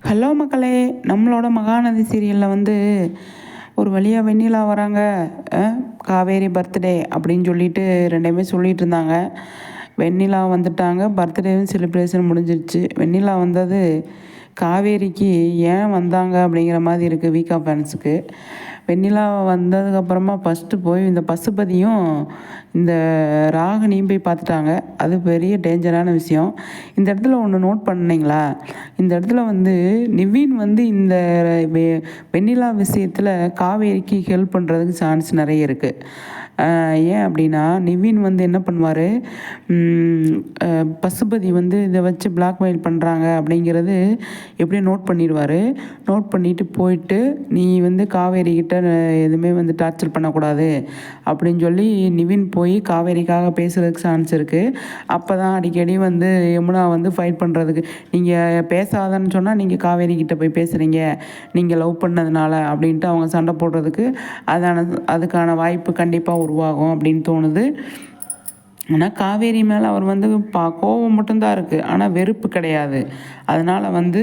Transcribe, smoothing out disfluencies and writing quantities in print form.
Hello மக்களே! நம்மளோட மகாநதி சீரியலில் வந்து ஒரு வழியாக வெண்ணிலா வராங்க. அ காவேரி பர்த்டே அப்படின்னு சொல்லிட்டு 2மே சொல்லிட்டு இருந்தாங்க. வெண்ணிலா வந்துட்டாங்க. பர்த்டேவும் செலிப்ரேஷன் முடிஞ்சிருச்சு. வெண்ணிலா வந்தது காவேரிக்கு ஏன் வந்தாங்க அப்படிங்கிற மாதிரி இருக்குது வீக்கா ஃபேன்ஸுக்கு. வெண்ணிலா வந்ததுக்கப்புறமா ஃபஸ்ட்டு போய் இந்த பசுபதியும் இந்த ராகினியும் போய் பார்த்துட்டாங்க. அது பெரிய டேஞ்சரான விஷயம். இந்த இடத்துல ஒன்று நோட் பண்ணீங்களா? இந்த இடத்துல வந்து நிவின் வந்து இந்த வெ வெண்ணிலா விஷயத்தில் காவேரிக்கு ஹெல்ப் பண்ணுறதுக்கு சான்ஸ் நிறைய இருக்குது. ஏன் அப்படின்னா நிவின் வந்து என்ன பண்ணுவார், பசுபதி வந்து இதை வச்சு பிளாக்மெயில் பண்ணுறாங்க அப்படிங்கிறது எப்படியும் நோட் பண்ணிடுவார். நோட் பண்ணிவிட்டு போயிட்டு நீ வந்து காவேரி கிட்ட எதுவுமே வந்து டார்ச்சர் பண்ணக்கூடாது அப்படின்னு சொல்லி நிவின் போய் காவேரிக்காக பேசுகிறதுக்கு சான்ஸ் இருக்குது. அப்போ தான் அடிக்கடி வந்து யமுனா வந்து ஃபைட் பண்ணுறதுக்கு, நீங்கள் பேசாதன்னு சொன்னால் நீங்கள் காவேரி கிட்ட போய் பேசுகிறீங்க, நீங்கள் லவ் பண்ணதுனால அப்படின்ட்டு அவங்க சண்டை போடுறதுக்கு அதுக்கான வாய்ப்பு கண்டிப்பாக உருவாகும் அப்படின்னு தோணுது. ஆனால் காவேரி மேலே அவர் வந்து கோபம் மட்டும்தான் இருக்குது, ஆனால் வெறுப்பு கிடையாது. அதனால் வந்து